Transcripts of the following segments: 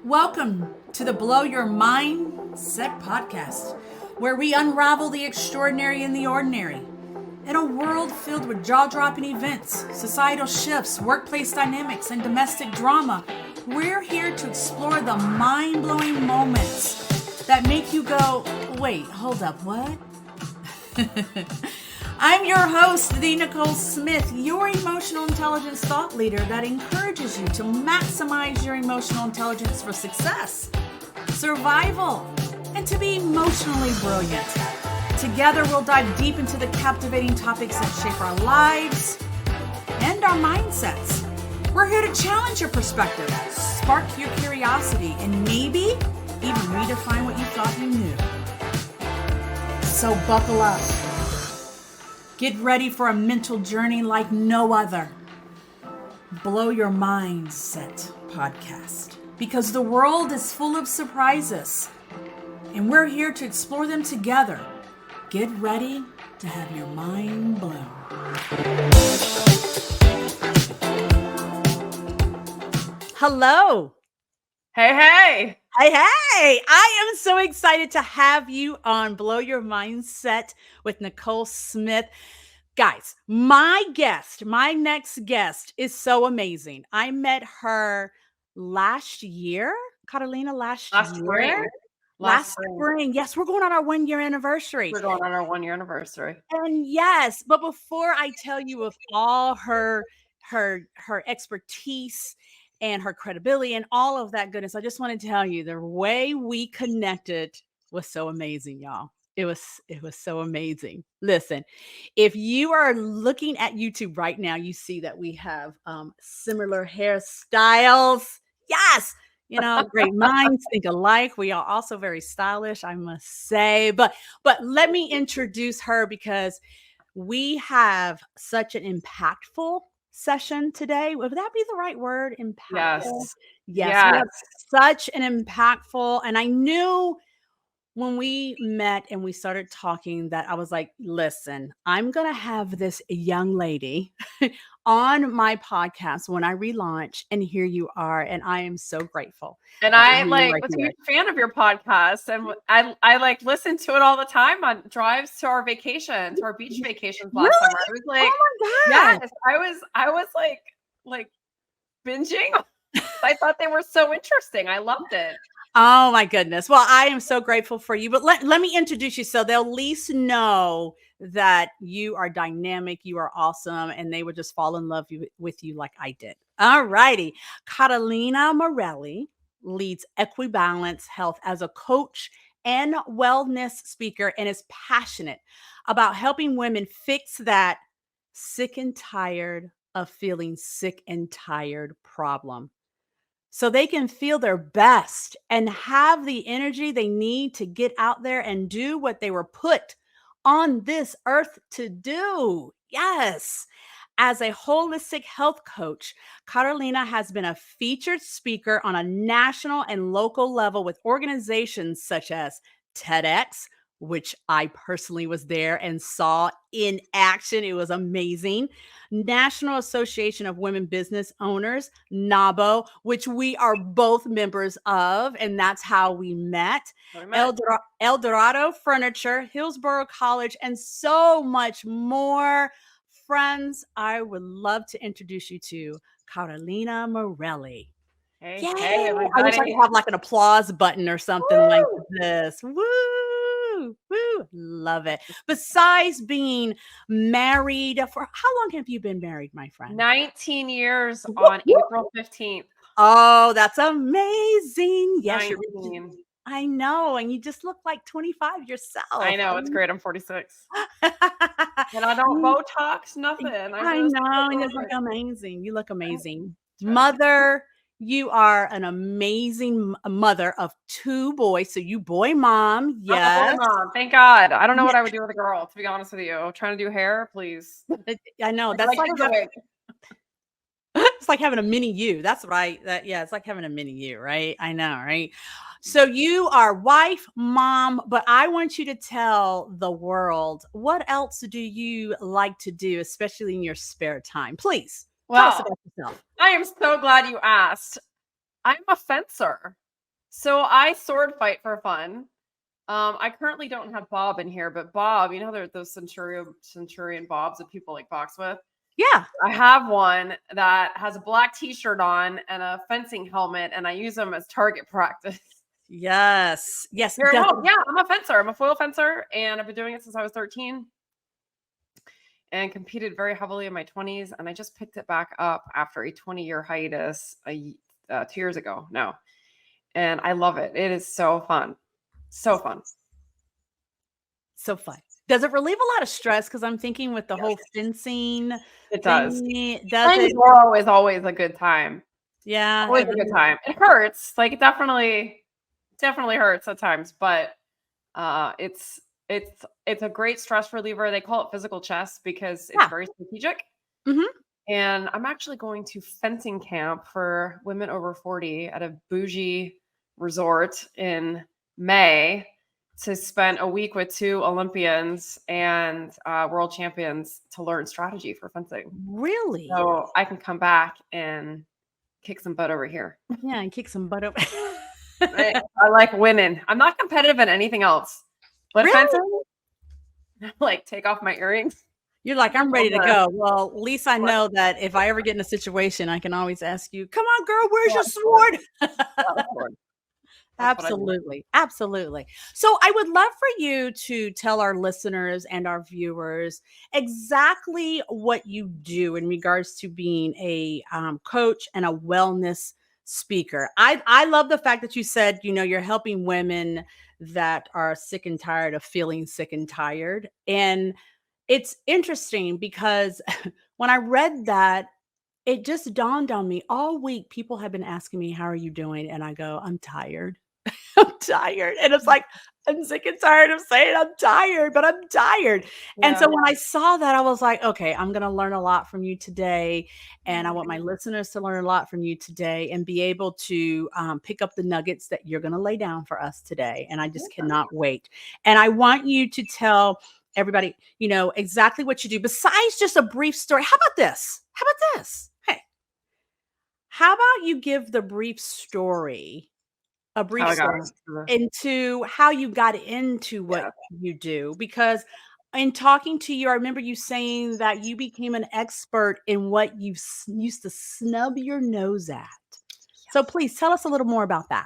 Welcome to the Blow Your Mindset podcast, where we unravel the extraordinary in the ordinary. In a world filled with jaw-dropping events, societal shifts, workplace dynamics, and domestic drama, we're here to explore the mind-blowing moments that make you go, wait, hold up, what? I'm your host, the Nicole Smith, your emotional intelligence thought leader that encourages you to maximize your emotional intelligence for success, survival, and to be emotionally brilliant. Together, we'll dive deep into the captivating topics that shape our lives and our mindsets. We're here to challenge your perspective, spark your curiosity, and maybe even redefine what you thought you knew. So buckle up. Get ready for a mental journey like no other. Blow Your Mindset podcast. Because the world is full of surprises, and we're here to explore them together. Get ready to have your mind blown. Hello. Hey. Hey. I am so excited to have you on Blow Your Mindset with Nicole Smith. Guys, my next guest is so amazing. I met her last year, Carolina, last Spring. Yes, we're going on our 1-year anniversary. We're going on our 1-year anniversary. And yes, but before I tell you of all her expertise and her credibility and all of that goodness, I just want to tell you the way we connected was so amazing, y'all. It was so amazing. Listen, if you are looking at YouTube right now, you see that we have similar hairstyles. Yes. Great minds think alike. We are also very stylish, I must say. But let me introduce her because we have such an impactful session today. Would that be the right word? Impactful. Yes. We have such an impactful, and I knew when we met and we started talking that I was like, listen, I'm going to have this young lady on my podcast when I relaunch, and here you are. And I am so grateful. And I was a huge fan of your podcast, and I listen to it all the time on drives to our vacations, to our beach vacations last summer. I was like, oh my God. Yes, I was like binging. I thought they were so interesting. I loved it. Oh my goodness. Well, I am so grateful for you, but let me introduce you so they'll at least know that you are dynamic, you are awesome, and they would just fall in love with you like I did. All righty. Carolina Marrelli leads Equibalance Health as a coach and wellness speaker and is passionate about helping women fix that sick and tired of feeling sick and tired problem, so they can feel their best and have the energy they need to get out there and do what they were put on this earth to do. Yes. As a holistic health coach, Carolina has been a featured speaker on a national and local level with organizations such as TEDx, which I personally was there and saw in action. It was amazing. National Association of Women Business Owners, NABO, which we are both members of, and that's how we met. El Dorado Furniture, Hillsborough College, and so much more. Friends, I would love to introduce you to Carolina Marrelli. Hey, everybody. I wish I could have like an applause button or something like this. Woo! Woo! Love it. Besides being married, for how long have you been married, my friend? 19 years on April 15th. Oh, that's amazing. Yes, 19. I know. And you just look like 25 yourself. I know. It's great. I'm 46. And I don't Botox, nothing. I know. You look amazing. You look amazing. Mother, you are an amazing mother of 2 boys. So you boy mom. Yes. Boy mom. Thank God. I don't know what I would do with a girl, to be honest with you. Trying to do hair, please. I know. That's it's like having a mini you. That's right. It's like having a mini you, right? I know, right? So you are wife, mom, but I want you to tell the world, what else do you like to do, especially in your spare time? Please tell us about yourself. I am so glad you asked. I'm a fencer. So I sword fight for fun. I currently don't have Bob in here, but Bob, you know, there are those centurion Bobs that people like box with. Yeah. I have one that has a black t-shirt on and a fencing helmet, and I use them as target practice. Yes. Yes. Here at home. Yeah, I'm a fencer. I'm a foil fencer, and I've been doing it since I was 13 and competed very heavily in my 20s. And I just picked it back up after a 20-year hiatus 2 years ago now. And I love it. It is so fun. So fun. So fun. Does it relieve a lot of stress? Because I'm thinking with the whole fencing It does. thing, does it? Toro is always a good time. Yeah. Always a good time. It hurts. Like it definitely hurts at times, but it's a great stress reliever. They call it physical chess because it's very strategic. Mm-hmm. And I'm actually going to fencing camp for women over 40 at a bougie resort in May to spend a week with 2 Olympians and world champions to learn strategy for fencing. Really? So I can come back and kick some butt over here. Yeah, and kick some butt over. I like winning. I'm not competitive in anything else. But Really? fencing, like take off my earrings. You're like, I'm ready to go. Well, at least I know that if I ever get in a situation, I can always ask you, come on, girl, where's your sword? Absolutely. Absolutely. So I would love for you to tell our listeners and our viewers exactly what you do in regards to being a coach and a wellness speaker. I love the fact that you said, you know, you're helping women that are sick and tired of feeling sick and tired. And it's interesting because when I read that, it just dawned on me all week. People have been asking me, how are you doing? And I go, I'm tired. I'm tired. And it's like, I'm sick and tired of saying I'm tired, but I'm tired. And so when I saw that, I was like, okay, I'm going to learn a lot from you today. And I want my listeners to learn a lot from you today and be able to pick up the nuggets that you're going to lay down for us today. And I just cannot wait. And I want you to tell everybody, you know, exactly what you do besides just a brief story. How about this? How about this? Hey, how about you give the brief story? A brief story into how you got into what you do, because in talking to you, I remember you saying that you became an expert in what you used to snub your nose at. So please tell us a little more about that.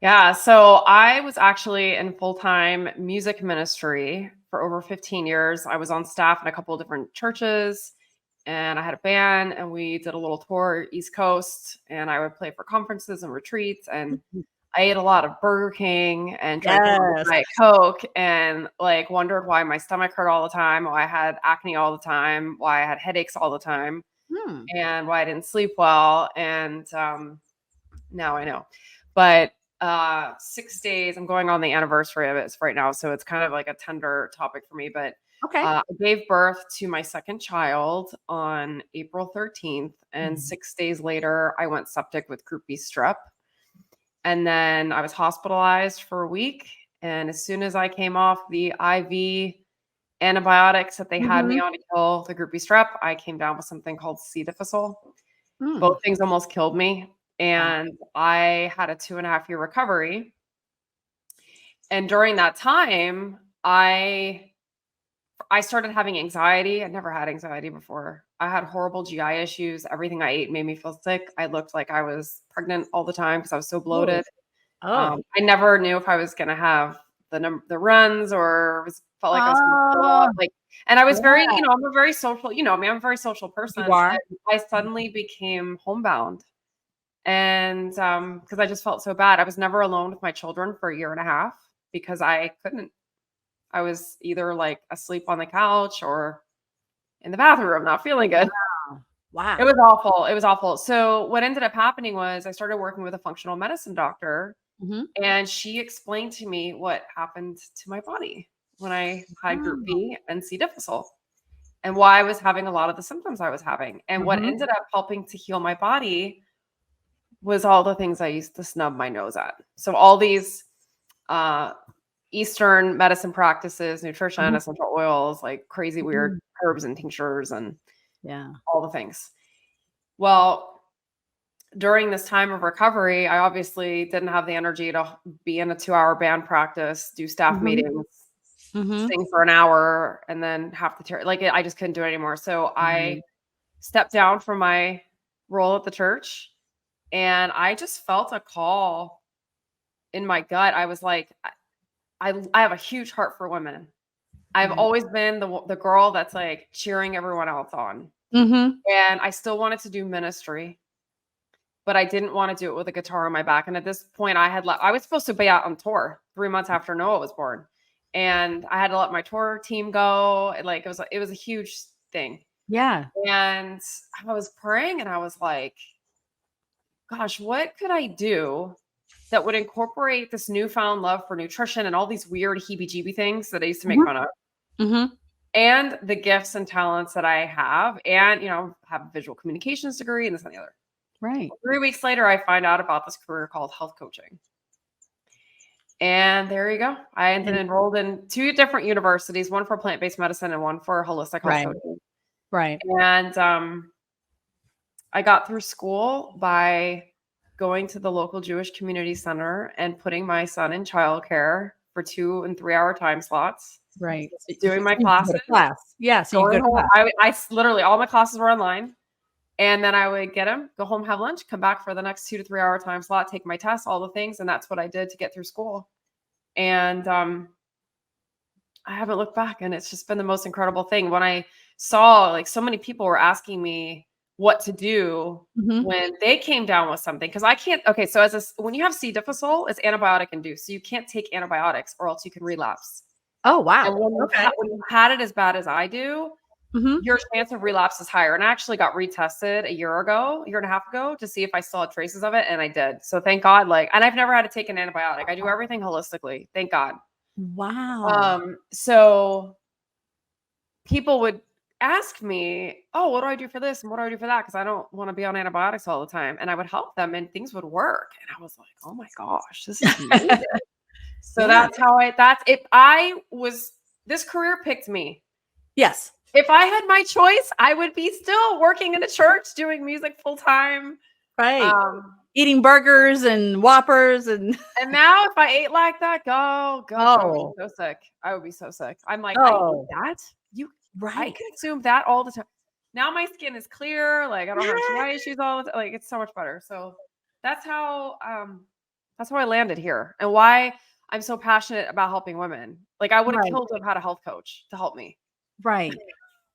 Yeah. So I was actually in full-time music ministry for over 15 years. I was on staff in a couple of different churches and I had a band and we did a little tour East Coast and I would play for conferences and retreats and I ate a lot of Burger King and drank a lot of Diet Coke and like wondered why my stomach hurt all the time, why I had acne all the time, why I had headaches all the time, and why I didn't sleep well. And now I know. But 6 days, I'm going on the anniversary of it right now. So it's kind of like a tender topic for me. But I gave birth to my second child on April 13th. And 6 days later, I went septic with Group B strep. And then I was hospitalized for a week. And as soon as I came off the IV antibiotics that they had me on to kill the Group B strep, I came down with something called C. difficile. Both things almost killed me. And I had a 2.5-year recovery. And during that time, I started having anxiety. I never had anxiety before. I had horrible GI issues. Everything I ate made me feel sick. I looked like I was pregnant all the time because I was so bloated. I never knew if I was going to have the runs or felt like I was going to throw up. Like, and I was very, you know, I'm a very social, you know, I mean, I'm a very social person. You are. And I suddenly became homebound. And because I just felt so bad. I was never alone with my children for 1.5 years because I couldn't. I was either like asleep on the couch or in the bathroom, not feeling good. Wow. It was awful. It was awful. So what ended up happening was I started working with a functional medicine doctor and she explained to me what happened to my body when I had Group B and C. difficile and why I was having a lot of the symptoms I was having. And what ended up helping to heal my body was all the things I used to snub my nose at. So all these Eastern medicine practices, nutrition, essential oils, like crazy weird herbs and tinctures and all the things. Well, during this time of recovery, I obviously didn't have the energy to be in a 2-hour band practice, do staff Mhm. meetings, Mhm. sing for an hour, and then have to like I just couldn't do it anymore. So I Right. stepped down from my role at the church, and I just felt a call in my gut. I was like, I have a huge heart for women. I've Right. always been the girl that's like cheering everyone else on, Mhm. and I still wanted to do ministry, but I didn't want to do it with a guitar on my back. And at this point, I was supposed to be out on tour 3 months after Noah was born, and I had to let my tour team go. Like it was a huge thing. Yeah. And I was praying, and I was like, "Gosh, what could I do that would incorporate this newfound love for nutrition and all these weird heebie-jeebie things that I used to make Mhm. fun of, Mhm. and the gifts and talents that I have, and have a visual communications degree and this and the other." Right. 3 weeks later, I find out about this career called health coaching. And there you go. I ended And enrolled in 2 different universities, one for plant-based medicine and one for holistic health right. coaching. Right. And, I got through school by going to the local Jewish community center and putting my son in childcare for 2 and 3-hour time slots, Right. So doing my you can go classes, to class. Yeah, so you going go to home. class. Literally all my classes were online. And then I would get him, go home, have lunch, come back for the next 2 to 3 hour time slot, take my tests, all the things. And that's what I did to get through school. And I haven't looked back, and it's just been the most incredible thing. When I saw like so many people were asking me what to do Mhm. when they came down with something, because I can't. Okay, so when you have C. difficile, it's antibiotic induced, so you can't take antibiotics or else you can relapse. Oh, And wow. Okay. when you've had it as bad as I do, Mhm. your chance of relapse is higher. And I actually got retested a year and a half ago, to see if I still had traces of it, and I did. So thank God. And I've never had to take an antibiotic. I do everything holistically. Thank God. Wow. So people would ask me, "Oh, what do I do for this and what do I do for that?" Because I don't want to be on antibiotics all the time. And I would help them, and things would work. And I was like, "Oh my gosh, this is amazing." So Yeah. that's it. This career picked me. Yes. If I had my choice, I would be still working in a church doing music full time. Right. Um, Eating burgers and Whoppers and and now if I ate like that, oh gosh, I would be oh, so sick. I would be so sick. I'm like, I eat oh, that. I right. consume that all the time. Now my skin is clear. Like I don't have Yeah. GI issues all the time. Like it's so much better. So that's how um that's how I landed here, and why I'm so passionate about helping women. Like I would have Right. killed to have had a health coach to help me. Right.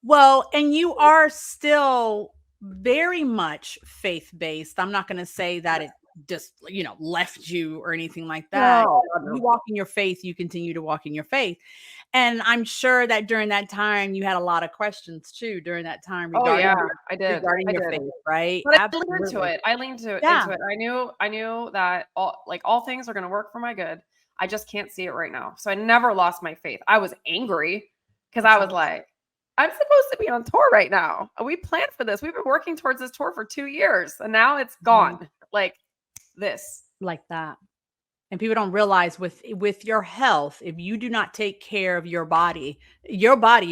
Well, and you are still very much faith-based. I'm not gonna say that it just, left you or anything like that. No, God, You no. walk in your faith, you continue to walk in your faith. And I'm sure that during that time, you had a lot of questions too during that time Oh yeah, regarding I did. regarding I your did. faith, right? But I leaned into Absolutely. it. I leaned Yeah. into it. I knew that all things are going to work for my good. I just can't see it right now. So I never lost my faith. I was angry because I was Absolutely. like, I'm supposed to be on tour right now. We planned for this. We've been working towards this tour for 2 years, and now it's Mhm. gone. Like this. Like that. And people don't realize with your health, if you do not take care of your body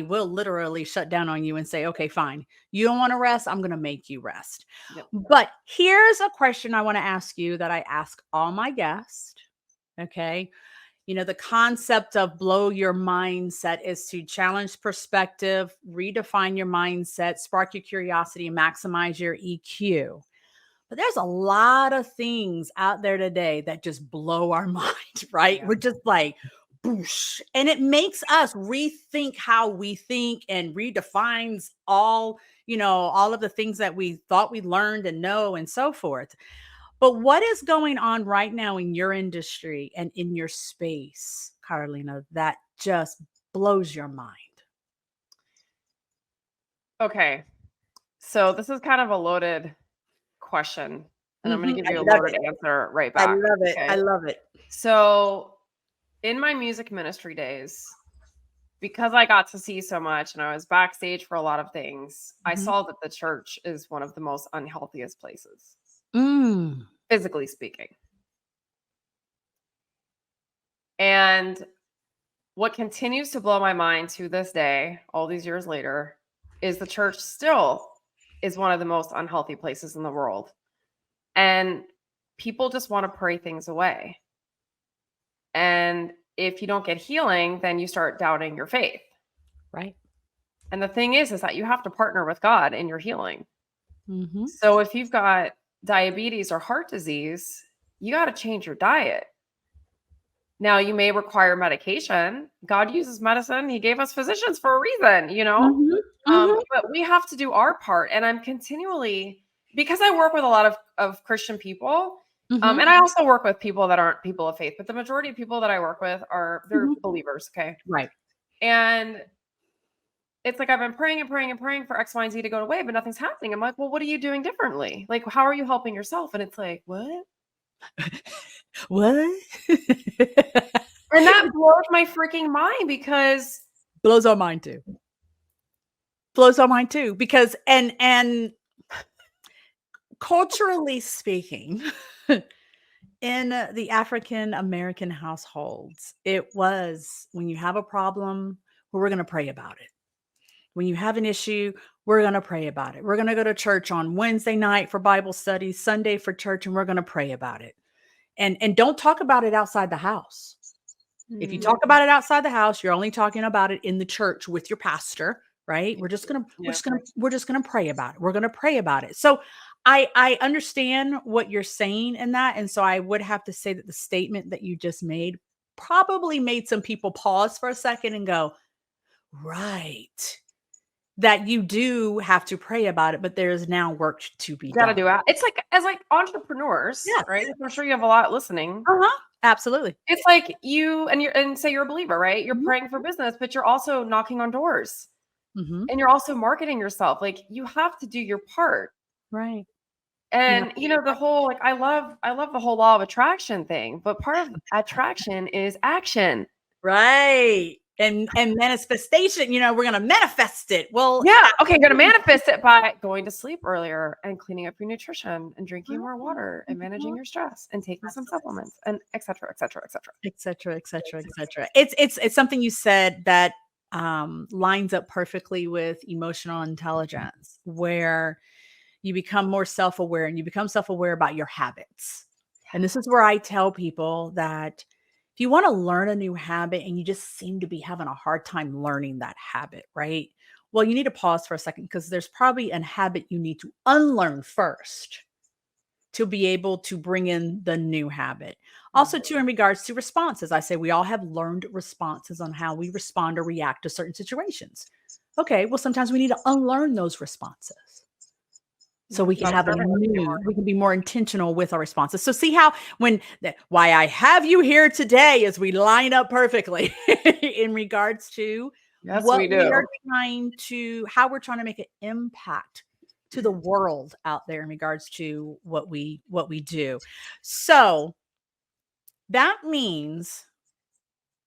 will literally shut down on you and say, "Okay, fine. You don't want to rest. I'm going to make you rest." Yep. But here's a question I want to ask you that I ask all my guests. Okay. The concept of blow your mindset is to challenge perspective, redefine your mindset, spark your curiosity, and maximize your EQ. But there's a lot of things out there today that just blow our mind, right? Yeah. We're just like, boosh. And it makes us rethink how we think and redefines all of the things that we thought we learned and know and so forth. But what is going on right now in your industry and in your space, Carolina, that just blows your mind? Okay. So this is kind of a loaded question, and I'm going Mhm. to give I you a love loaded it. answer right I back. love it. I Okay. love it. So in my music ministry days, because I got to see so much and I was backstage for a lot of things, I Mhm. saw that the church is one of the most unhealthiest places, Mm. physically speaking. And what continues to blow my mind to this day, all these years later, is the church still is one of the most unhealthy places in the world. And people just want to pray things away. And if you don't get healing, then you start doubting your faith. Right. And the thing is that you have to partner with God in your healing. Mm-hmm. So if you've got diabetes or heart disease, you got to change your diet. Now, you may require medication. God uses medicine. He gave us physicians for a reason, Mm-hmm. Mm-hmm. but we have to do our part. And I'm continually, because I work with a lot of Christian people, Mm-hmm. and I also work with people that aren't people of faith, but the majority of people that I work with they're Mm-hmm. believers. Okay. Right. And it's like I've been praying and praying and praying for X, Y, and Z to go away, but nothing's happening. I'm like, well, what are you doing differently? Like, how are you helping yourself? And it's like, what? What? And that blows my freaking mind because Blows our mind too. Blows our mind too. Because and culturally speaking, in the African American households, it was when you have a problem, we're going to pray about it. When you have an issue, we're going to pray about it. We're going to go to church on Wednesday night for Bible study, Sunday for church, and we're going to pray about it. And don't talk about it outside the house. If you talk about it outside the house, you're only talking about it in the church with your pastor, right? We're just going to pray about it. We're going to pray about it. So I understand what you're saying in that. And so I would have to say that the statement that you just made probably made some people pause for a second and go, right. That you do have to pray about it, but there's now work to be got to done. do it. It's like, as like entrepreneurs, Yeah. right? I'm sure you have a lot listening. Uh-huh. Absolutely. It's like and say you're a believer, right? You're Mhm. praying for business, but you're also knocking on doors Mhm. and you're also marketing yourself. Like you have to do your part. Right. And the whole like I love the whole law of attraction thing, but part of attraction is action. Right. And manifestation, we're gonna manifest it. Well, Yeah. Okay. You're going to manifest it by going to sleep earlier and cleaning up your nutrition and drinking more water and managing your stress and taking some supplements and et cetera, et cetera, et cetera. et cetera, et cetera, et cetera. It's something you said that lines up perfectly with emotional intelligence, where you become more self-aware and you become self-aware about your habits. And this is where I tell people that if you want to learn a new habit and you just seem to be having a hard time learning that habit, right? Well, you need to pause for a second because there's probably a habit you need to unlearn first to be able to bring in the new habit. Also, too, in regards to responses, I say we all have learned responses on how we respond or react to certain situations. Okay, well, sometimes we need to unlearn those responses so we can have we can be more intentional with our responses. So see how why I have you here today is we line up perfectly in regards to what we are how we're trying to make an impact to the world out there in regards to what we do. So that means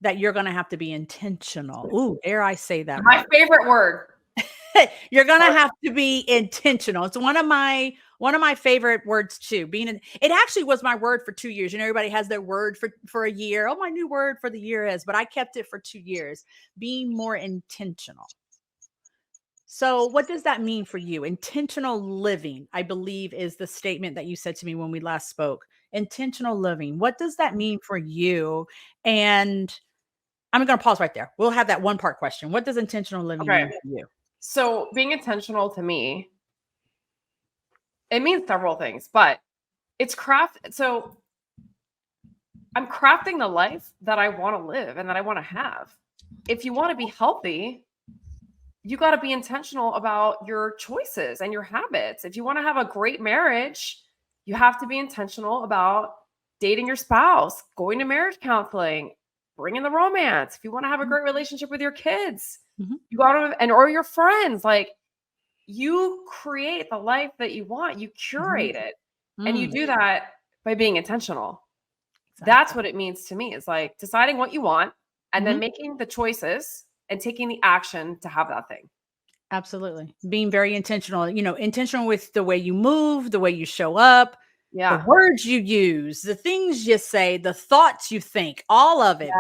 that you're going to have to be intentional. Ooh, dare I say that? My favorite word. You're going to have to be intentional. It's one of my favorite words too. It actually was my word for 2 years. Everybody has their word for a year. Oh, my new word for the year is, but I kept it for 2 years. Being more intentional. So what does that mean for you? Intentional living, I believe, is the statement that you said to me when we last spoke. Intentional living. What does that mean for you? And I'm going to pause right there. We'll have that one part question. What does intentional living mean for you? So being intentional to me, it means several things, but it's So I'm crafting the life that I want to live and that I want to have. If you want to be healthy, you got to be intentional about your choices and your habits. If you want to have a great marriage, you have to be intentional about dating your spouse, going to marriage counseling, bringing the romance. If you want to have a great relationship with your kids, you got to, or your friends, like you create the life that you want, you curate it. And you do that by being intentional. Exactly. That's what it means to me. It's like deciding what you want and then making the choices and taking the action to have that thing. Absolutely. Being very intentional, intentional with the way you move, the way you show up, the words you use, the things you say, the thoughts you think, all of it,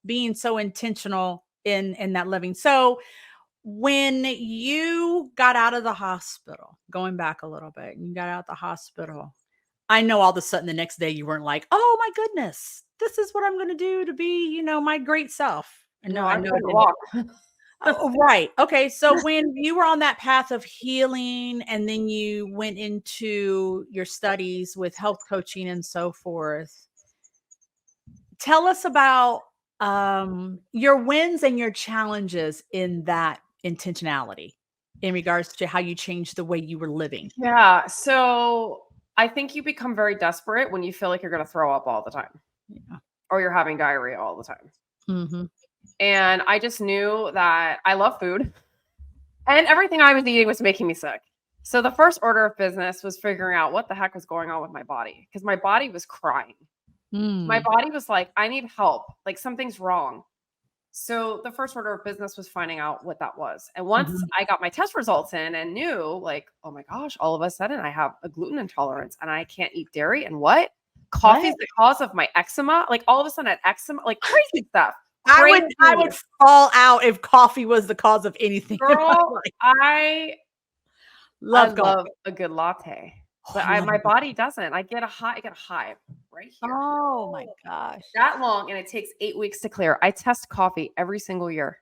being so intentional in that living. So when you got out of the hospital, going back a little bit, you got out of the hospital, I know all of a sudden the next day you weren't like, oh my goodness, this is what I'm going to do to be, my great self. And no, No, I I know it couldn't didn't. walk. Oh, right. Okay. So when you were on that path of healing and then you went into your studies with health coaching and so forth, tell us about your wins and your challenges in that intentionality in regards to how you changed the way you were living. Yeah. So I think you become very desperate when you feel like you're going to throw up all the time Yeah. or you're having diarrhea all the time. Mm-hmm. And I just knew that I love food and everything I was eating was making me sick. So the first order of business was figuring out what the heck was going on with my body because my body was crying. My Mm. body was like, I need help. Like something's wrong. So the first order of business was finding out what that was. And once Mhm. I got my test results in and knew, like, oh my gosh, all of a sudden I have a gluten intolerance and I can't eat dairy. And what? Coffee is What? the cause of my eczema. Like all of a sudden I had eczema, like crazy stuff. I would Crazy. fall out if coffee was the cause of anything in my Girl, life. I Love coffee. love a good latte. Oh, But I love my a good body doesn't. I get a high right here. Oh my gosh. That long, and it takes 8 weeks to clear. I test coffee every single year.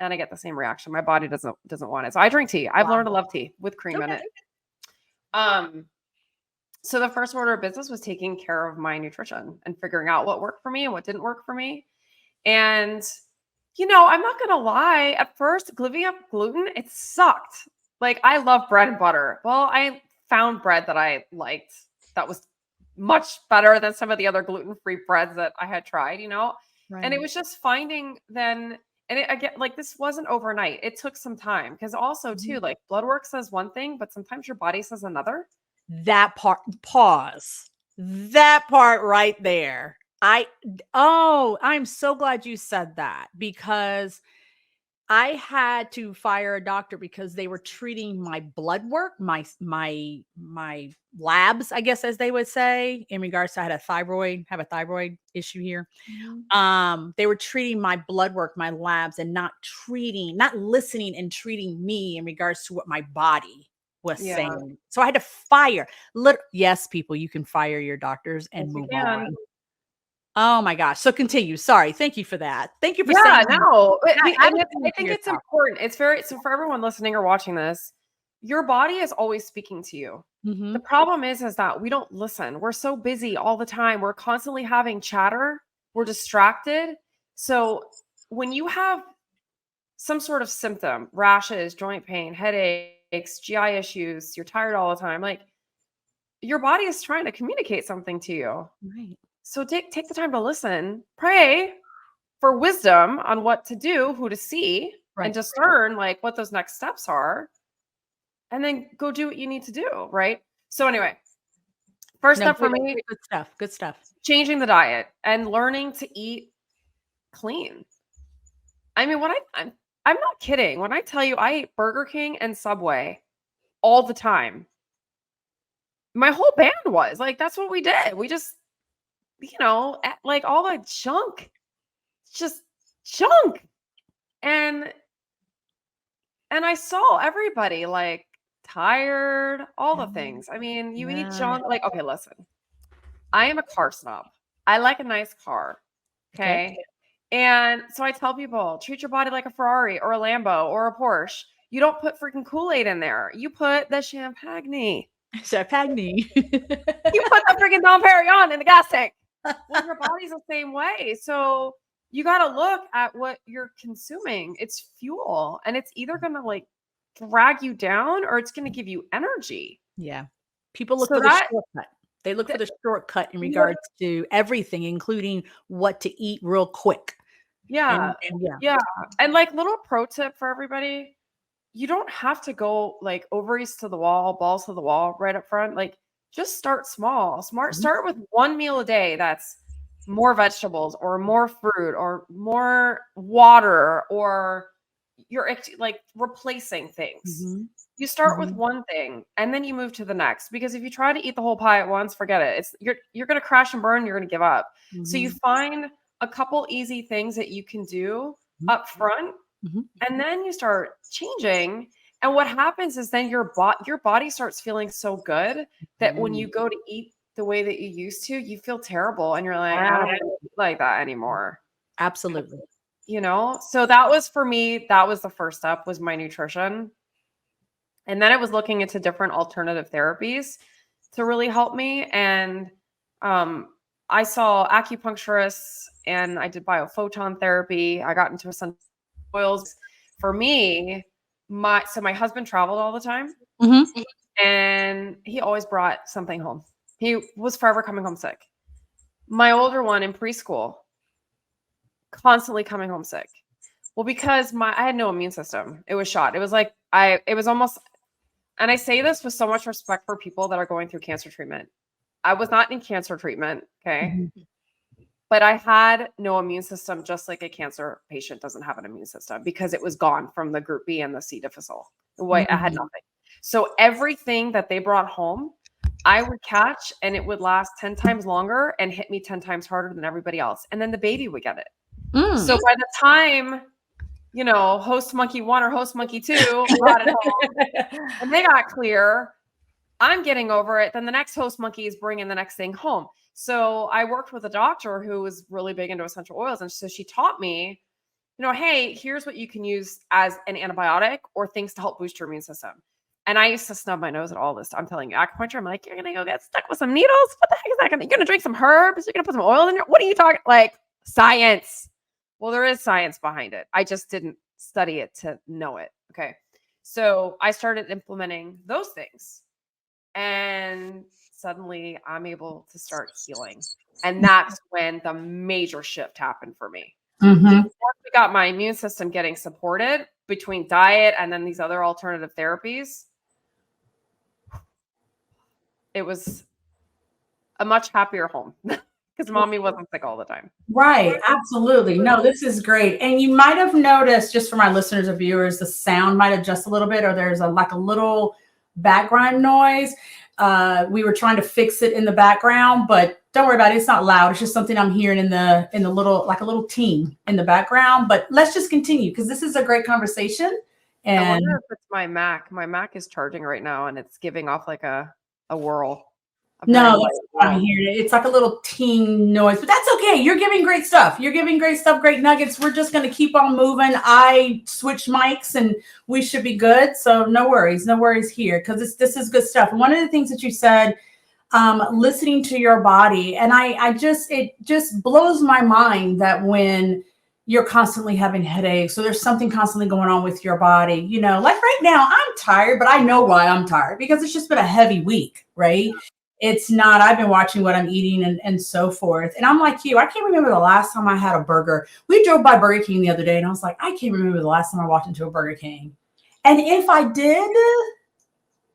And I get the same reaction. My body doesn't want it. So I drink tea. I've Wow. learned to love tea with cream in Okay. it. Um, so the first order of business was taking care of my nutrition and figuring out what worked for me and what didn't work for me. And I'm not gonna lie, at first, giving up gluten, it sucked. Like I love bread and butter. Well, I found bread that I liked that was much better than some of the other gluten-free breads that I had tried, And it Right. was just finding then and it again, like this wasn't overnight. It took some time because also too, Mhm. like blood work says one thing, but sometimes your body says another. That part pause. That part right there. I'm so glad you said that because I had to fire a doctor because they were treating my blood work, my labs, I guess as they would say, in regards to I had have a thyroid issue here. Mhm. They were treating my blood work, my labs, and not listening and treating me in regards to what my body was Yeah, saying. So I had to fire. Yes, people, you can fire your doctors and yes, you move can. on. Oh my gosh. So continue. Sorry. Thank you for that. Thank you for Yeah, saying no, I advocating for think it's yourself. important. It's very so for everyone listening or watching this, your body is always speaking to you. The Mhm. problem is that we don't listen. We're so busy all the time. We're constantly having chatter. We're distracted. So when you have some sort of symptom, rashes, joint pain, headaches, GI issues, you're tired all the time, like your body is trying to communicate something to you. Right. So take the time to listen, pray for wisdom on what to do, who to see, and Right. discern like what those next steps are, and then go do what you need to do, right? So anyway, first No, step for good, me, good stuff. Good stuff. changing the diet and learning to eat clean. I mean, I'm not kidding. When I tell you I ate Burger King and Subway all the time, my whole band was like, that's what we did. We just, like all the junk, just junk. And I saw everybody like tired, all the Yeah. things. I mean, you eat Yeah. junk. Like, okay, listen, I am a car snob. I like a nice car. Okay. Okay. And so I tell people treat your body like a Ferrari or a Lambo or a Porsche. You don't put freaking Kool-Aid in there. You put the champagne. Champagne. You put the freaking Dom Perignon in the gas tank. Well, your body's the same way. So you got to look at what you're consuming. It's fuel, and it's either going to like drag you down or it's going to give you energy. Yeah. People look So for the shortcut. They look for that the shortcut in you regards to everything, including what to eat real quick. yeah, And yeah. yeah. And like little pro tip for everybody, you don't have to go like ovaries to the wall, balls to the wall right up front. Like just start small. Mhm. Start with one meal a day that's more vegetables or more fruit or more water or like replacing things. Mhm. You start with Mhm. one thing and then you move to the next because if you try to eat the whole pie at once, forget it. You're going to crash and burn, you're going to give up. So you Mhm. find a couple easy things that you can do Mhm. up front Mhm. and then you start changing. And what happens is then your body starts feeling so good that when Mhm. you go to eat the way that you used to, you feel terrible and you're like, I don't want to eat like that anymore. Absolutely. So that was for me, that was the first step, was my nutrition. And then it was looking into different alternative therapies to really help me. And I saw acupuncturists and I did biophoton therapy. I got into essential oils. For me, my husband traveled all the time, Mm-hmm. and he always brought something home. He was forever coming home sick. My older one in preschool, constantly coming home sick. Well, because I had no immune system. It was shot. It was like it was almost, and I say this with so much respect for people that are going through cancer treatment. I was not in cancer treatment, okay? Mm-hmm. But I had no immune system, just like a cancer patient doesn't have an immune system, because it was gone from the group B and the C difficile. I had nothing. So everything that they brought home, I would catch, and it would last 10 times longer and hit me 10 times harder than everybody else. And then the baby would get it. So by the time, host monkey 1 or host monkey 2 brought it home and they got clear, I'm getting over it. Then the next host monkey is bringing the next thing home. So I worked with a doctor who was really big into essential oils. And so she taught me, hey, here's what you can use as an antibiotic or things to help boost your immune system. And I used to snub my nose at all this. I'm telling you, acupuncture, I'm like, you're going to go get stuck with some needles? What the heck is that? You're going to drink some herbs? You're going to put some oil in there? What are you talking? Like, science. Well, there is science behind it. I just didn't study it to know it. Okay. So I started implementing those things. And suddenly I'm able to start healing. And that's when the major shift happened for me. Mm-hmm. Once we got my immune system getting supported between diet and then these other alternative therapies, it was a much happier home because mommy wasn't sick all the time. Right. Absolutely. No, this is great. And you might have noticed, just for my listeners or viewers, the sound might adjust a little bit, or there's a little background noise. We were trying to fix it in the background, but don't worry about it. It's not loud. It's just something I'm hearing in the little, like a little ting in the background. But let's just continue, because this is a great conversation. And I wonder if it's my Mac. My Mac is charging right now and it's giving off like a whirl. No, that's what I'm hearing. It's like a little ting noise, but that's okay. You're giving great stuff. You're giving great stuff, great nuggets. We're just going to keep on moving. I switched mics and we should be good. So no worries here, because this is good stuff. And one of the things that you said, listening to your body, and it just blows my mind that when you're constantly having headaches, so there's something constantly going on with your body, like right now I'm tired, but I know why I'm tired, because it's just been a heavy week, right? It's not, I've been watching what I'm eating and so forth. And I'm like you, I can't remember the last time I had a burger. We drove by Burger King the other day and I was like, I can't remember the last time I walked into a Burger King. And if I did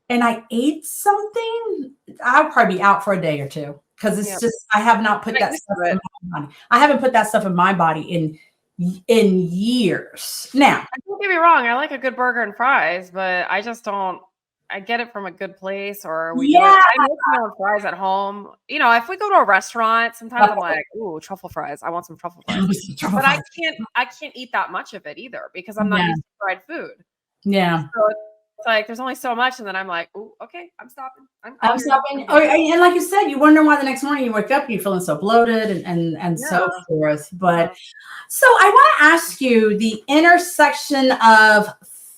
and I ate something, I'll probably be out for a day or two, because it's just, I have not put that stuff in my body. I haven't put that stuff in my body in years. Now, don't get me wrong, I like a good burger and fries, but I just don't. I get it from a good place, or do it. I make my own fries at home. If we go to a restaurant, sometimes I'm like, ooh, truffle fries. I want some truffle fries. But I can't eat that much of it either, because I'm not used to fried food. Yeah. So it's like there's only so much, and then I'm like, ooh, okay, I'm stopping. I'm stopping. And like you said, you wonder why the next morning you wake up and you're feeling so bloated and so forth. But so I want to ask you the intersection of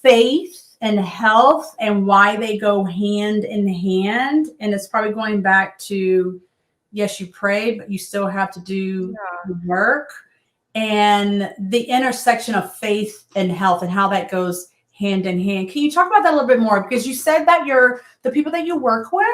faith and health and why they go hand in hand. And it's probably going back to, yes, you pray, but you still have to do the work, and the intersection of faith and health and how that goes hand in hand. Can you talk about that a little bit more? Because you said that the people that you work with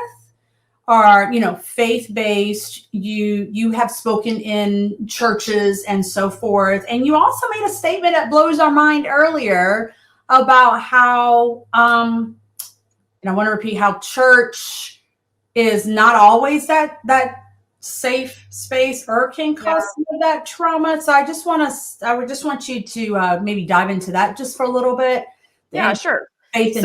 are, faith-based. You have spoken in churches and so forth. And you also made a statement that blows our mind earlier about how, and I want to repeat, how church is not always that safe space, or can cause some of that trauma. So I would just want you to maybe dive into that just for a little bit. Yeah, sure. Faith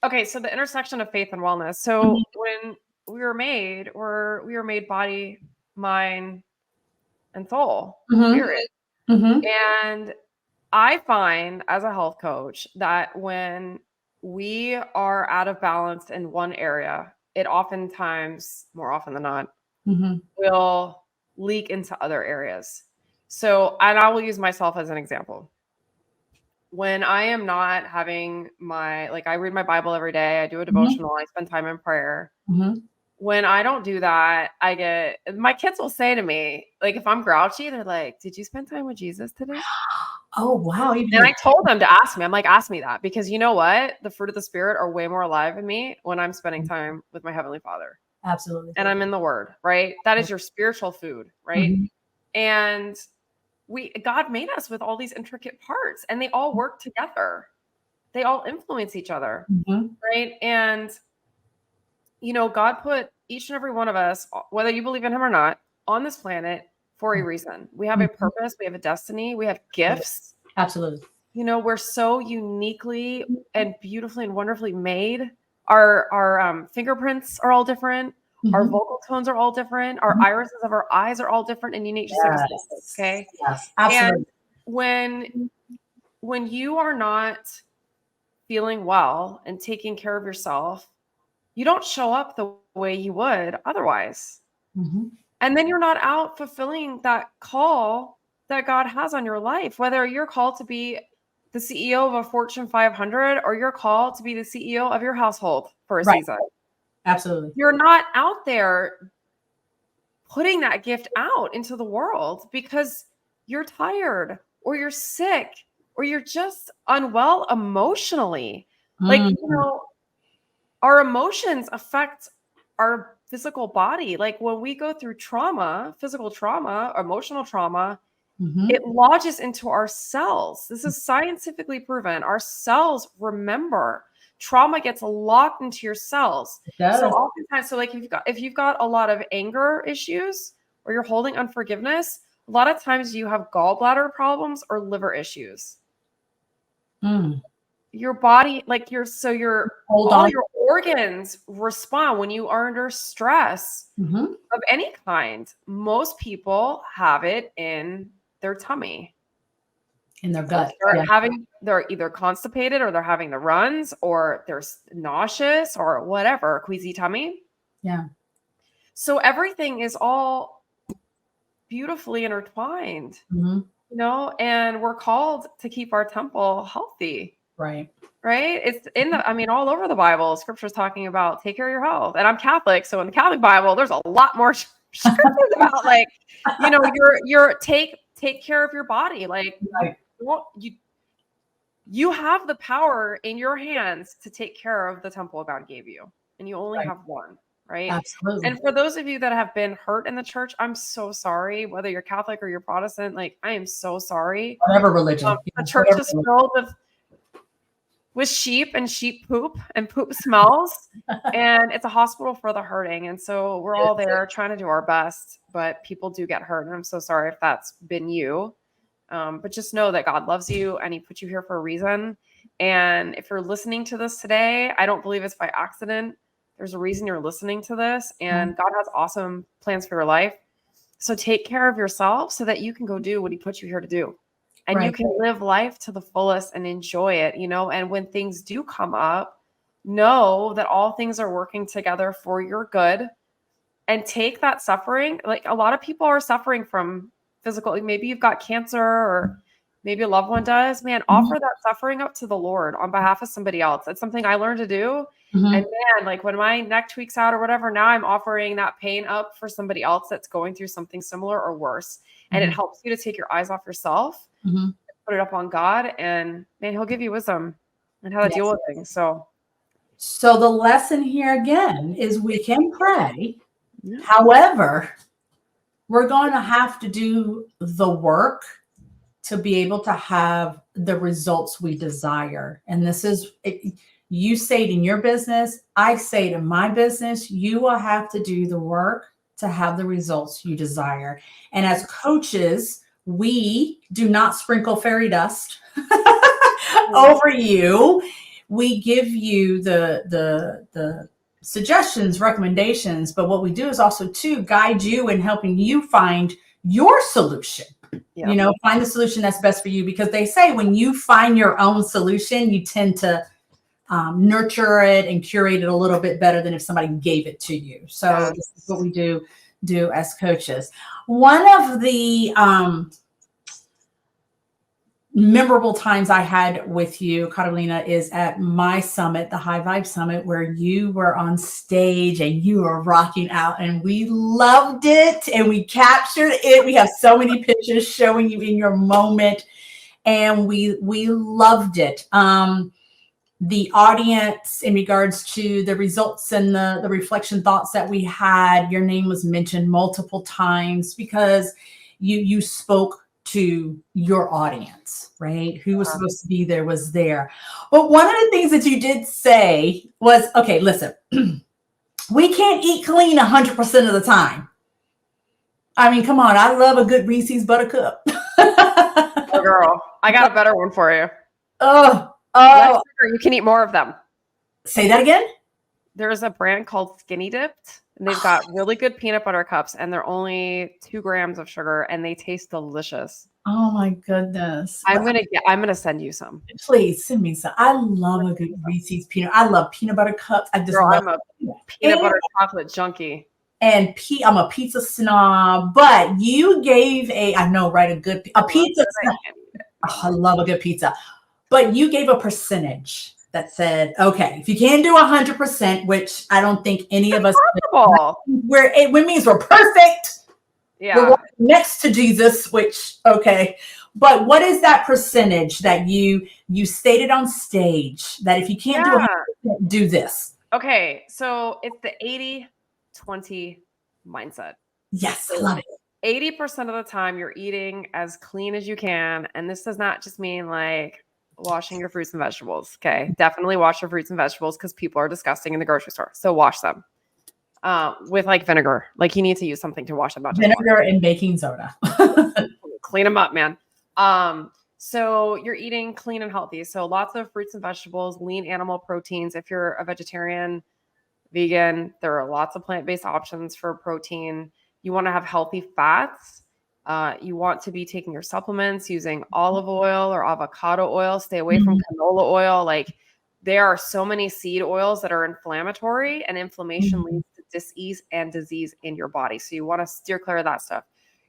Okay, so the intersection of faith and wellness. So when we were made body, mind, and soul, spirit. And I find, as a health coach, that when we are out of balance in one area, it oftentimes, more often than not, Mhm. will leak into other areas. So, and I will use myself as an example. When I am not having my, like, I read my Bible every day, I do a Mhm. devotional, I spend time in prayer. Mhm. When I don't do that, my kids will say to me, like, if I'm grouchy, they're like, "Did you spend time with Jesus today?" Oh, wow. Even And your I told them to ask me. I'm like, "Ask me that," because you know what? The fruit of the spirit are way more alive in me when I'm spending time with my Heavenly Father absolutely. and I'm in the Word, right? That is your spiritual food, right? Mhm. And God made us with all these intricate parts and they all work together. They all influence each other, Mhm. right? And God put each and every one of us, whether you believe in him or not, on this planet for a reason. We have a Mhm. purpose, we have a destiny, we have gifts. Absolutely. We're so uniquely and beautifully and wonderfully made. Our fingerprints are all different. Our Mhm. vocal tones are all different. Our Mhm. irises of our eyes are all different and unique, just like a snowflake. Yes. Okay. Yes. And Absolutely. when when you are not feeling well and taking care of yourself, you don't show up the way you would otherwise. Mhm. And then you're not out fulfilling that call that God has on your life, whether you're called to be the CEO of a Fortune 500 or you're called to be the CEO of your household for a Right. season. Absolutely. You're not out there putting that gift out into the world because you're tired or you're sick or you're just unwell emotionally. Like, Mhm. our emotions affect our physical body. Like when we go through trauma, physical trauma, emotional trauma, it Mhm. lodges into our cells. This is scientifically proven. Our cells remember. Trauma gets locked into your cells. It So does. oftentimes, so like if you've got a lot of anger issues or you're holding unforgiveness, a lot of times you have gallbladder problems or liver issues. Mm. Your body, like your Hold all on. your organs respond when you are under stress Mhm. of any kind. Most people have it in their tummy. In their gut. Yeah. They're either constipated or they're having the runs or they're nauseous or whatever, queasy tummy. Yeah. So everything is all beautifully intertwined, Mhm. and we're called to keep our temple healthy. Right. Right? It's all over the Bible, scriptures talking about take care of your health. And I'm Catholic, so in the Catholic Bible, there's a lot more scriptures about like, your take care of your body. Like Right. you have the power in your hands to take care of the temple God gave you, and you only Right. have one, right? Absolutely. And for those of you that have been hurt in the church, I'm so sorry. Whether you're Catholic or you're Protestant, like I am so sorry. Whatever religion. The Yeah. church Whatever is religion. filled with sheep and sheep poop and poop smells, and it's a hospital for the hurting. And so we're all there trying to do our best, but people do get hurt. And I'm so sorry if that's been you. But just know that God loves you and he put you here for a reason. And if you're listening to this today, I don't believe it's by accident. There's a reason you're listening to this, Mhm. and God has awesome plans for your life. So take care of yourself so that you can go do what he put you here to do. And you Right. can live life to the fullest and enjoy it, and when things do come up, know that all things are working together for your good, and take that suffering. Like a lot of people are suffering from physical, like maybe you've got cancer or maybe a loved one does, man, Mhm. offer that suffering up to the Lord on behalf of somebody else. It's something I learned to do. And Mhm. man, like when my neck tweaks out or whatever, now I'm offering that pain up for somebody else that's going through something similar or worse. And it Mhm. helps you to take your eyes off yourself, Mhm. put it up on God, and man, he'll give you wisdom and how to deal Yes. with things. So So the lesson here again is we can pray. yeah. However, we're going to have to do the work to be able to have the results we desire. And this is, you say it in your business, I say it in my business, you will have to do the work to have the results you desire. And as coaches, we do not sprinkle fairy dust over you. We give you the suggestions, recommendations, but what we do is also to guide you in helping you find your solution. Yeah. Find the solution that's best for you, because they say when you find your own solution, you tend to nurture it and curate it a little bit better than if somebody gave it to you. So this is what we do as coaches. One of the memorable times I had with you, Carolina, is at my summit, the High Vibe Summit, where you were on stage and you were rocking out, and we loved it and we captured it. We have so many pictures showing you in your moment, and we loved it. The audience, in regards to the results and the reflection thoughts that we had, your name was mentioned multiple times because you spoke to your audience, right? Who was supposed to be there was there. But one of the things that you did say was, okay, listen, we can't eat clean 100% of the time. I mean, come on, I love a good Reese's Buttercup. Oh, girl, I got a better one for you. Oh, you can eat more of them. Say that again? There's a brand called Skinny Dipped, and they've got really good peanut butter cups, and they're only 2 grams of sugar, and they taste delicious. Oh my goodness. I'm gonna send you some. Please send me some. I love a good Reese's peanut. I love peanut butter cups. I just Girl, love I'm a peanut butter chocolate junkie. And I'm a pizza snob, but you gave I know, right? A pizza snob. Oh, I love a good pizza. But you gave a percentage that said, okay, if you can't do 100%, which I don't think any of us, it means we're perfect. Yeah. We're next to Jesus, which, okay. But what is that percentage that you stated on stage that if you can't do 100%, do this? Okay. So it's the 80-20 mindset. Yes, I love it. 80% of the time you're eating as clean as you can. And this does not just mean like washing your fruits and vegetables. Okay. Definitely wash your fruits and vegetables because people are disgusting in the grocery store. So wash them with like vinegar. Like you need to use something to wash them. Not just vinegar and baking soda. Clean them up, man. So you're eating clean and healthy. So lots of fruits and vegetables, lean animal proteins. If you're a vegetarian, vegan, there are lots of plant-based options for protein. You want to have healthy fats. You want to be taking your supplements using olive oil or avocado oil. Stay away from canola oil. Like there are so many seed oils that are inflammatory, and inflammation leads to dis-ease and disease in your body. So you want to steer clear of that stuff.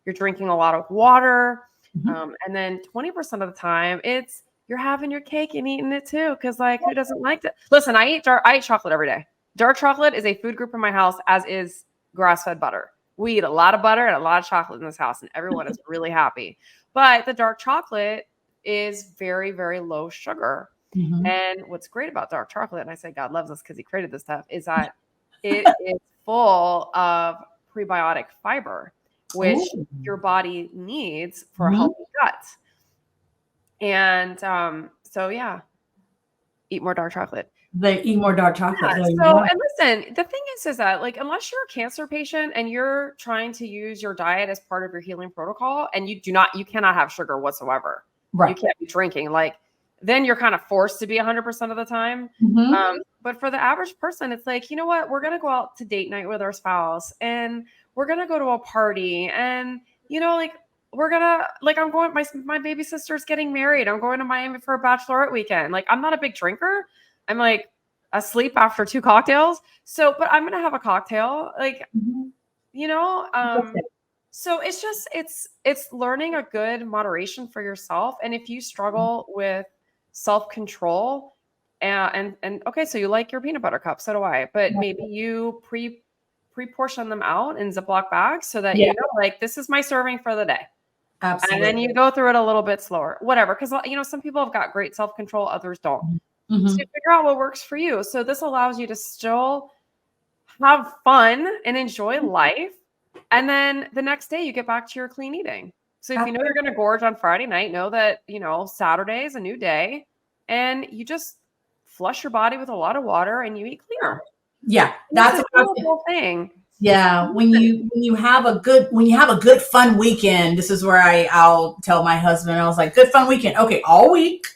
You're drinking a lot of water. And then 20% of the time it's you're having your cake and eating it too. Cause like who doesn't like it? Listen, I eat chocolate every day. Dark chocolate is a food group in my house, as is grass-fed butter. We eat a lot of butter and a lot of chocolate in this house, and everyone is really happy. But the dark chocolate is very, very low sugar. And what's great about dark chocolate, and I say God loves us because he created this stuff, is that it is full of prebiotic fiber, which your body needs for a healthy gut. And so yeah, eat more dark chocolate. They eat more dark chocolate. Yeah, so, and listen, the thing is that like, unless you're a cancer patient and you're trying to use your diet as part of your healing protocol, and you cannot have sugar whatsoever. Right. You can't be drinking. Like, then you're kind of forced to be 100% of the time. But for the average person, it's like, you know what? We're going to go out to date night with our spouse, and we're going to go to a party, and, you know, like, we're going to, like, I'm going, my baby sister's getting married. I'm going to Miami for a bachelorette weekend. Like, I'm not a big drinker. I'm like asleep after 2 cocktails. So, but I'm going to have a cocktail, like, you know, so it's just, it's learning a good moderation for yourself. And if you struggle with self-control and okay, so you like your peanut butter cup, so do I, but maybe you pre-portion them out in Ziploc bags so that you know, like, this is my serving for the day. Absolutely. And then you go through it a little bit slower, whatever. Cause you know, some people have got great self-control, others don't. So you figure out what works for you. So this allows you to still have fun and enjoy life. And then the next day you get back to your clean eating. So if you know you're going to gorge on Friday night, know that, you know, Saturday is a new day, and you just flush your body with a lot of water and you eat cleaner. Yeah. That's a whole thing. Yeah. When you have a good fun weekend, this is where I'll tell my husband, I was like, good fun weekend. Okay. All week,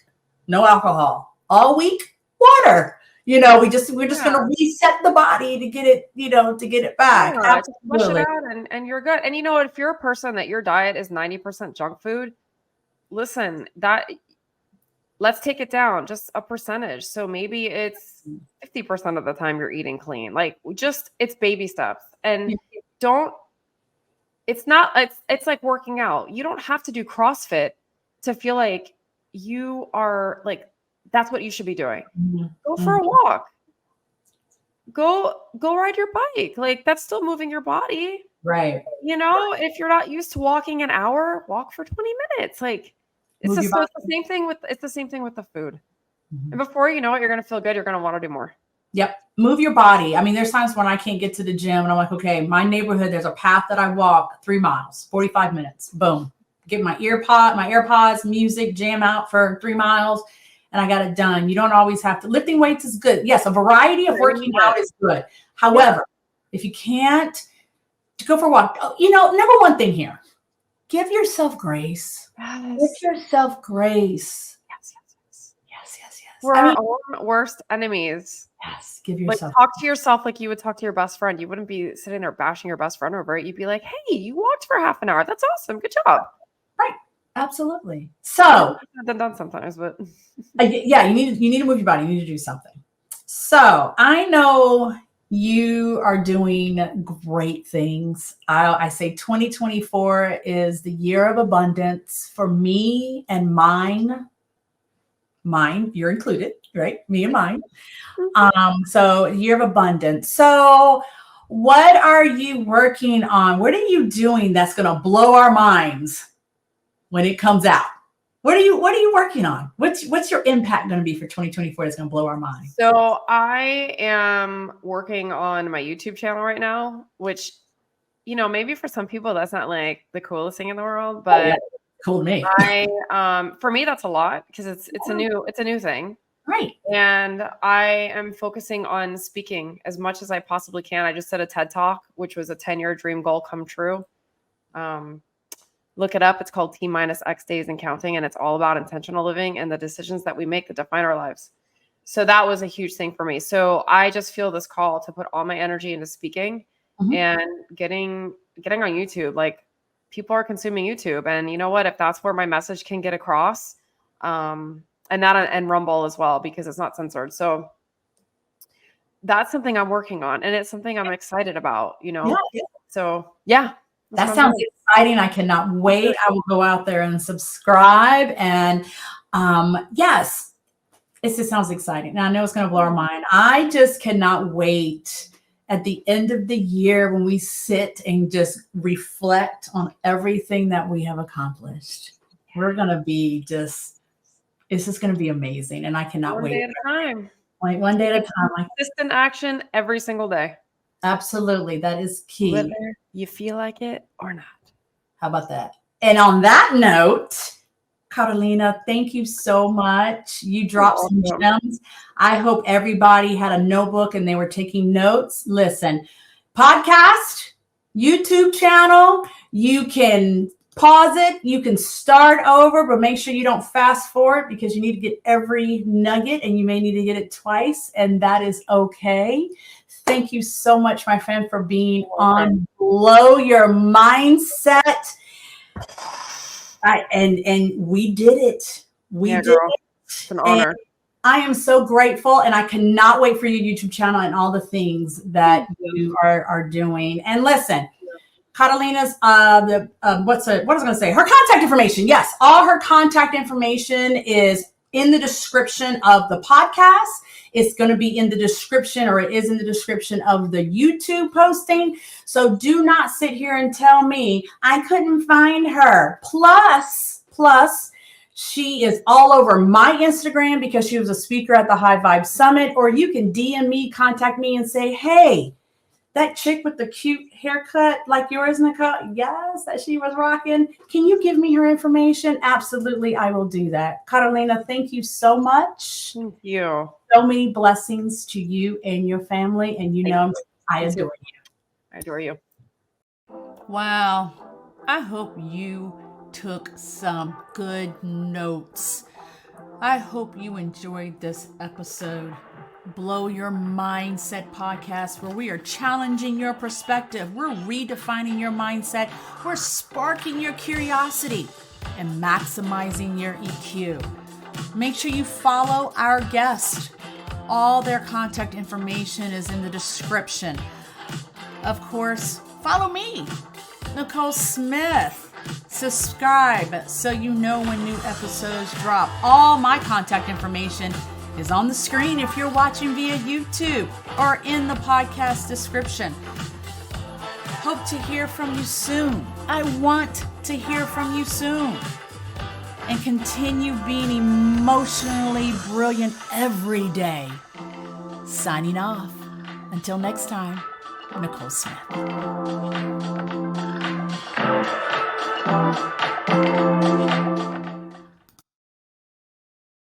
no alcohol. All week, water. You know, we're just going to reset the body to get it, you know, to get it back. Yeah, just flush it out and you're good. And you know, if you're a person that your diet is 90% junk food, listen, let's take it down just a percentage. So maybe it's 50% of the time you're eating clean. Like it's baby steps. And don't, it's like working out. You don't have to do CrossFit to feel like you are like, that's what you should be doing. Go for a walk. Go ride your bike. Like that's still moving your body. Right. If you're not used to walking an hour, walk for 20 minutes. Like it's the same thing with the food. And before you know it, you're going to feel good. You're going to want to do more. Yep. Move your body. I mean, there's times when I can't get to the gym and I'm like, okay, my neighborhood, there's a path that I walk 3 miles, 45 minutes. Boom. Get my AirPods, music, jam out for 3 miles. And I got it done. You don't always have to. Lifting weights is good. Yes, a variety of working out is good. However, if you can't, to go for a walk. Number one thing here, give yourself grace. Yes. Give yourself grace. Yes. We're our own worst enemies. Yes, give yourself. Like talk to yourself like you would talk to your best friend. You wouldn't be sitting there bashing your best friend over it. You'd be like, hey, you walked for half an hour. That's awesome. Good job. Right. Absolutely. So I've done sometimes, but yeah, you need to move your body. You need to do something. So I know you are doing great things. I say 2024 is the year of abundance for me and mine. You're included, right? Me and mine. So year of abundance. So what are you working on? What are you doing that's going to blow our minds when it comes out? What are you working on? What's your impact going to be for 2024 that's going to blow our mind? So I am working on my YouTube channel right now, which, maybe for some people that's not like the coolest thing in the world, but cool to me. For me, that's a lot because it's a new thing. Right. And I am focusing on speaking as much as I possibly can. I just did a TED Talk, which was a 10-year dream goal come true. Look it up. It's called T-X Days and Counting. And it's all about intentional living and the decisions that we make that define our lives. So that was a huge thing for me. So I just feel this call to put all my energy into speaking and getting on YouTube. Like people are consuming YouTube. And you know what? If that's where my message can get across, and Rumble as well, because it's not censored. So that's something I'm working on. And it's something I'm excited about, So yeah. That sounds exciting. I cannot wait. I will go out there and subscribe. And yes, it just sounds exciting. Now I know it's going to blow our mind. I just cannot wait at the end of the year when we sit and just reflect on everything that we have accomplished. We're going to be it's just going to be amazing. And I cannot wait. One day at a time. Like one day at a time. Consistent action every single day. Absolutely. That is key. Whether you feel like it or not. How about that? And on that note, Carolina, thank you so much. You dropped some gems. I hope everybody had a notebook and they were taking notes. Listen, podcast, YouTube channel, you can pause it. You can start over, but make sure you don't fast forward because you need to get every nugget and you may need to get it twice. And that is okay. Thank you so much, my friend, for being on Blow Your Mindset. And we did it. We did it. It's an honor. And I am so grateful, and I cannot wait for your YouTube channel and all the things that you are doing. And listen, Carolina's what was I going to say? Her contact information. Yes, all her contact information is in the description of the podcast. It's going to be in the description, or it is in the description of the YouTube posting. So do not sit here and tell me I couldn't find her. Plus, she is all over my Instagram because she was a speaker at the High Vibe Summit. Or you can DM me, contact me and say, hey, that chick with the cute haircut like yours, Nicole, yes, that she was rocking. Can you give me her information? Absolutely, I will do that. Carolina, thank you so much. Thank you. So many blessings to you and your family. And I adore you. I adore you. Wow. I hope you took some good notes. I hope you enjoyed this episode. Blow Your Mindset podcast, where we are challenging your perspective. We're redefining your mindset. We're sparking your curiosity and maximizing your EQ. Make sure you follow our guest. All their contact information is in the description. Of course, follow me, Nicole Smith. Subscribe so you know when new episodes drop. All my contact information is on the screen if you're watching via YouTube or in the podcast description. Hope to hear from you soon. I want to hear from you soon. And continue being emotionally brilliant every day. Signing off. Until next time, Nicole Smith.